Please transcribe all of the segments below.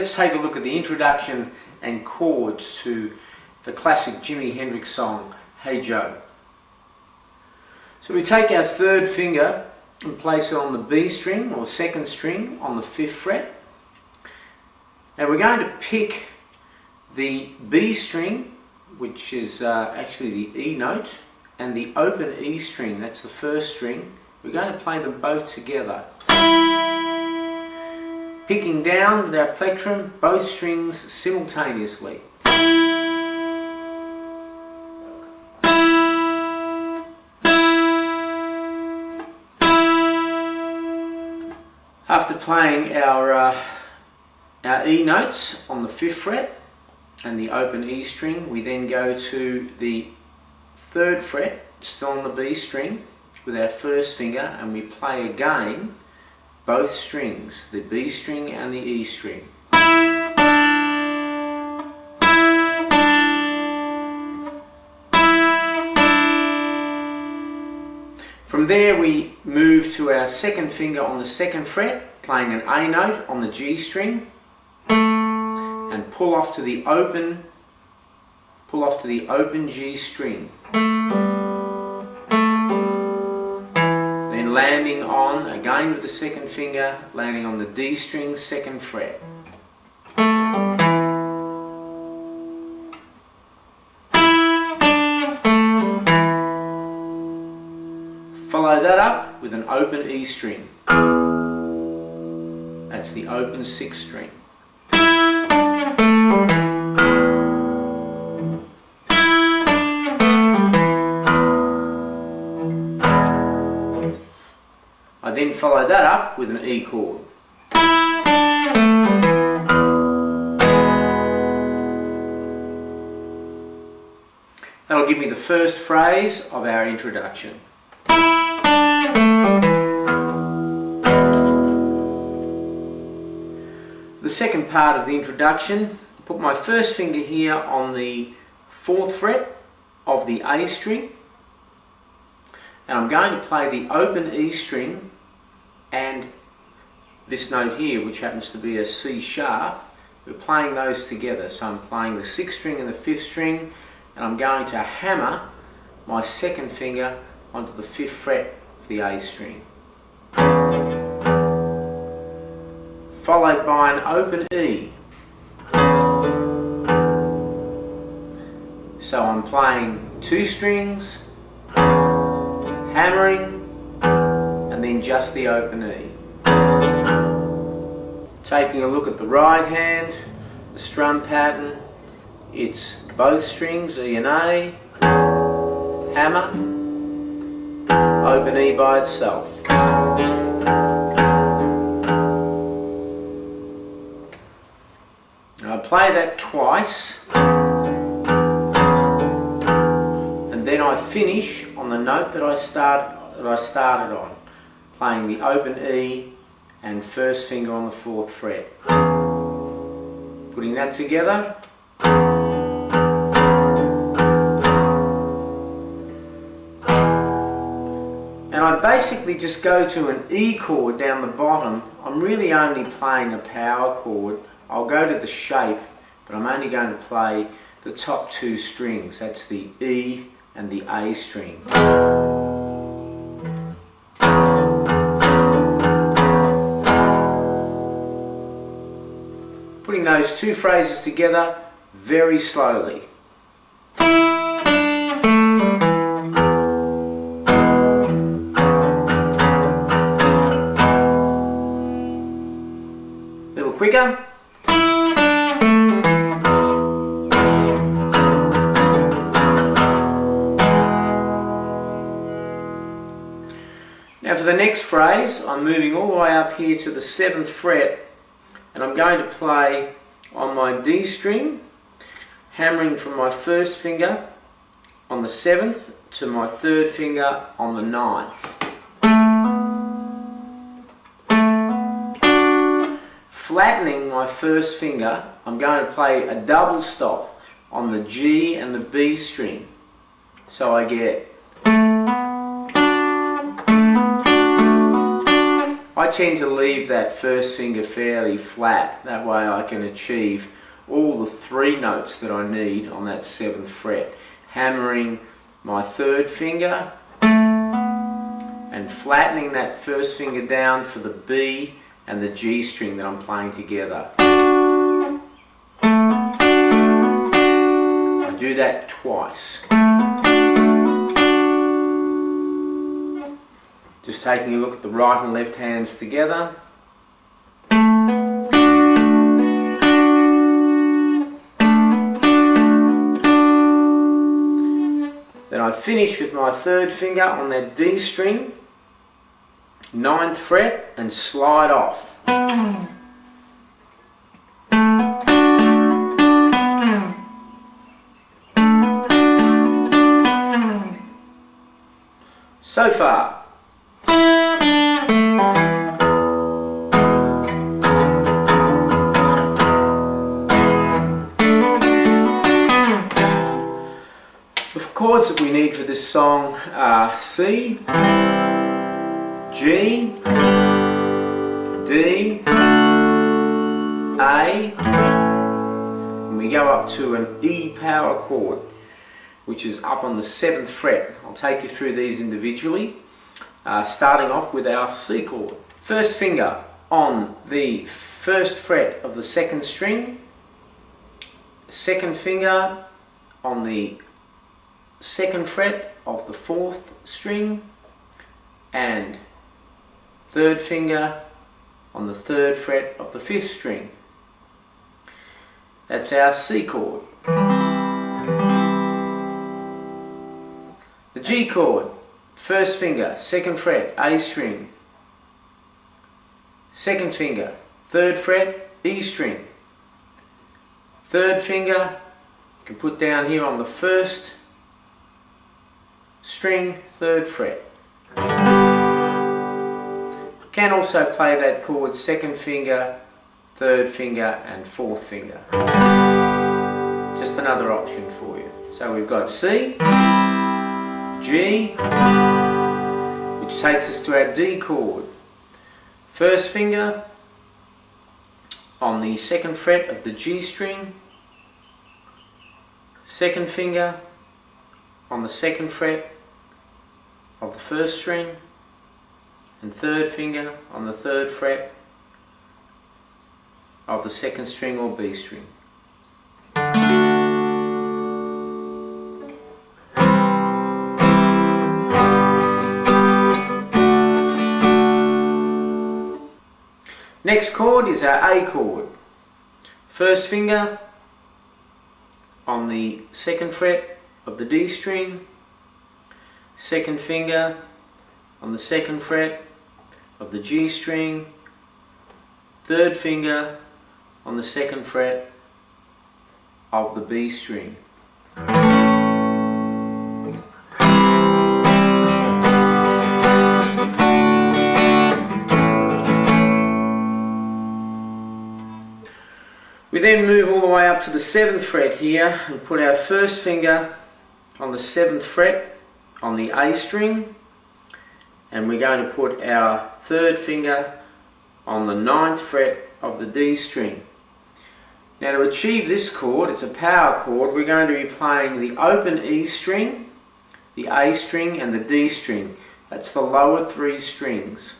let's take a look at the introduction and chords to the classic Jimi Hendrix song, Hey Joe. So we take our third finger and place it on the B string or second string on the 5th fret. And we're going to pick the B string, which is actually the E note, and the open E string, that's the first string. We're going to play them both together. Picking down with our plectrum both strings simultaneously. After playing our E notes on the 5th fret and the open E string, we then go to the 3rd fret, still on the B string, with our first finger, and we play again both strings, the B string and the E string. From there we move to our second finger on the 2nd fret, playing an A note on the G string, and pull off to the open G string. Then landing on, again with the 2nd finger, landing on the D string, 2nd fret. Follow that up with an open E string. That's the open 6th string. I then follow that up with an E chord. That'll give me the first phrase of our introduction. The second part of the introduction, put my first finger here on the 4th fret of the A string, and I'm going to play the open E string and this note here, which happens to be a C sharp. We're playing those together, so I'm playing the 6th string and the 5th string, and I'm going to hammer my 2nd finger onto the 5th fret of the A string, followed by an open E. So I'm playing 2 strings, hammering, and then just the open E. Taking a look at the right hand, the strum pattern, it's both strings, E and A, hammer, open E by itself. I play that twice, and then I finish on the note that I started on, playing the open E and first finger on the 4th fret. Putting that together. And I basically just go to an E chord down the bottom. I'm really only playing a power chord. I'll go to the shape, but I'm only going to play the top 2 strings. That's the E and the A string. Putting those 2 phrases together very slowly. A little quicker. Now for the next phrase, I'm moving all the way up here to the 7th fret, and I'm going to play on my D string, hammering from my 1st finger on the 7th to my 3rd finger on the 9th. Flattening my 1st finger, I'm going to play a double stop on the G and the B string. So I get... I I tend to leave that first finger fairly flat. That way I can achieve all the 3 notes that I need on that 7th fret. Hammering my 3rd finger and flattening that first finger down for the B and the G string that I'm playing together. I do that twice. Just taking a look at the right and left hands together. Then I finish with my 3rd finger on that D string, 9th fret, and slide off. So far. The chords that we need for this song are C, G, D, A, and we go up to an E power chord, which is up on the 7th fret. I'll take you through these individually, starting off with our C chord. First finger on the 1st fret of the 2nd string, 2nd finger on the 2nd fret of the 4th string, and 3rd finger on the 3rd fret of the 5th string. That's our C chord. The G chord, 1st finger, 2nd fret, A string, 2nd finger, 3rd fret, E string, 3rd finger, you can put down here on the 1st string, 3rd fret. You can also play that chord 2nd finger, 3rd finger and 4th finger. Just another option for you. So we've got C, G, which takes us to our D chord. 1st finger on the 2nd fret of the G string, 2nd finger on the 2nd fret of the 1st string, and 3rd finger on the 3rd fret of the 2nd string or B string. Next chord is our A chord. 1st finger on the 2nd fret of the D string, 2nd finger on the 2nd fret of the G string, 3rd finger on the 2nd fret of the B string. We then move all the way up to the 7th fret here and put our 1st finger on the 7th fret on the A string, and we're going to put our 3rd finger on the 9th fret of the D string. Now to achieve this chord, it's a power chord, we're going to be playing the open E string, the A string and the D string. That's the lower 3 strings.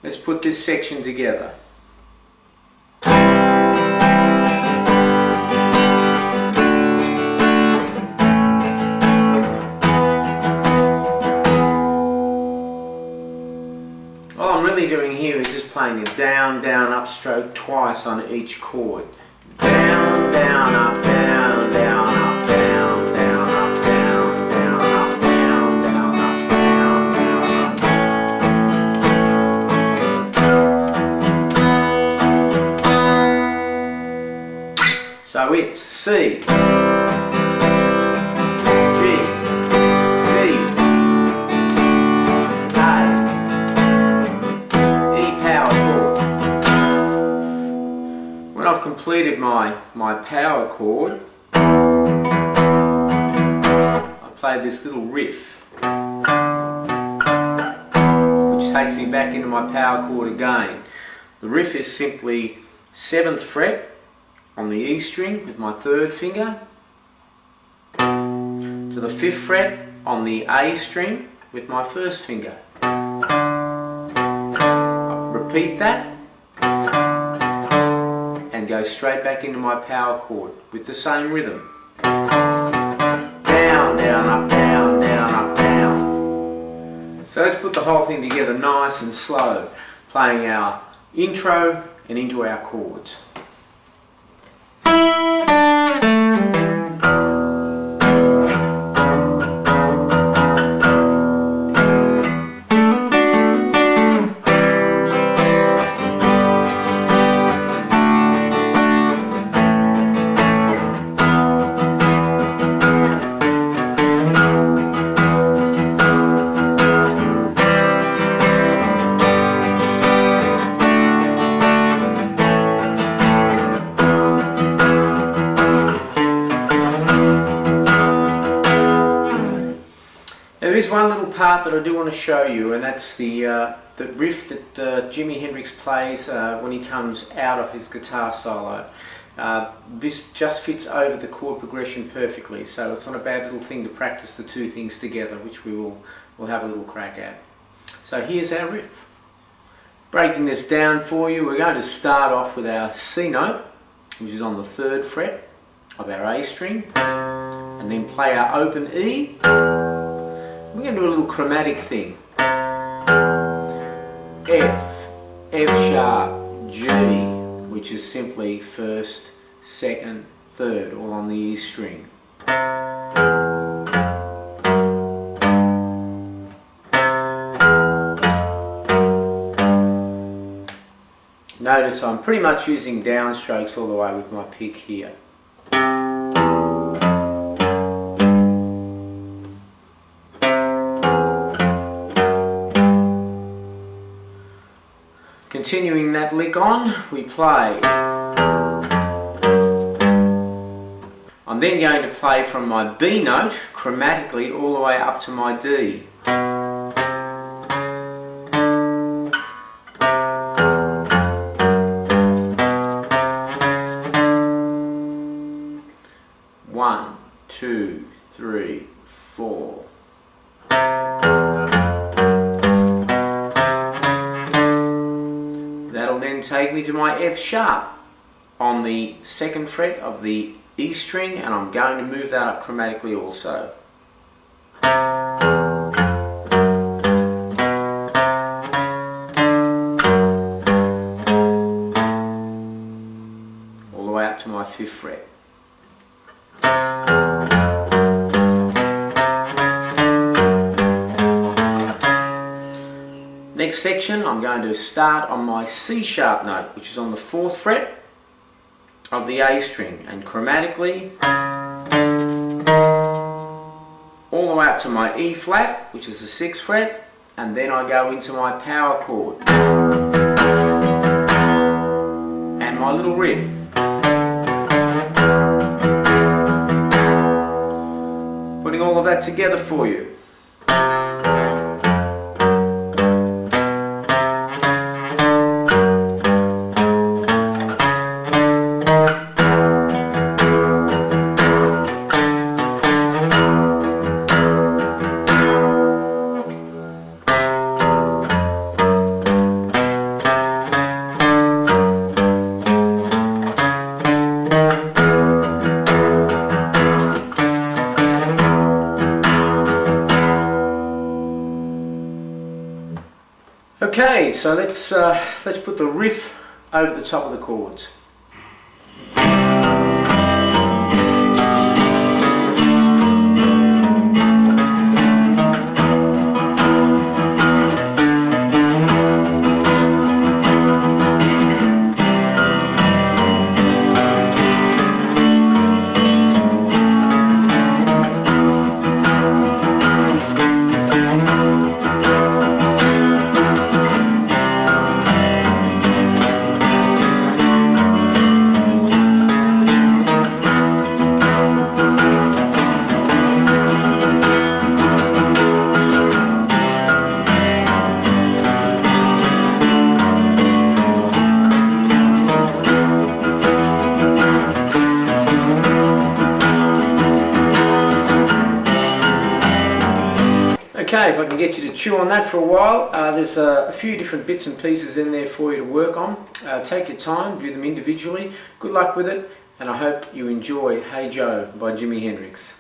Let's put this section together. All I'm really doing here is just playing a down, down, up stroke twice on each chord. Down, down, up, down, down, up, down, down, up, down, down, up, down, down, up, down, down, up. So it's C, completed my power chord, I played this little riff, which takes me back into my power chord again. The riff is simply 7th fret on the E string with my 3rd finger, to the 5th fret on the A string with my 1st finger. Repeat that and go straight back into my power chord with the same rhythm. Down, down, up, down, down, up, down. So let's put the whole thing together nice and slow, playing our intro and into our chords. There is one little part that I do want to show you, and that's the riff that Jimi Hendrix plays when he comes out of his guitar solo. This just fits over the chord progression perfectly, so it's not a bad little thing to practice the two things together, which we'll have a little crack at. So here's our riff. Breaking this down for you, we're going to start off with our C note, which is on the 3rd fret of our A string, and then play our open E. We're going to do a little chromatic thing. F, F sharp, G, which is simply 1st, 2nd, 3rd, all on the E string. Notice I'm pretty much using downstrokes all the way with my pick here. Continuing that lick on, we play. I'm then going to play from my B note chromatically all the way up to my D. One, two, three, four. That'll then take me to my F sharp on the 2nd fret of the E string, and I'm going to move that up chromatically also. All the way up to my 5th fret. Next section, I'm going to start on my C sharp note, which is on the 4th fret of the A string, and chromatically all the way up to my E flat, which is the 6th fret, and then I go into my power chord and my little riff. Putting all of that together for you. Okay, so let's put the riff over the top of the chords. Okay, if I can get you to chew on that for a while, there's a few different bits and pieces in there for you to work on. Take your time, do them individually. Good luck with it, and I hope you enjoy Hey Joe by Jimi Hendrix.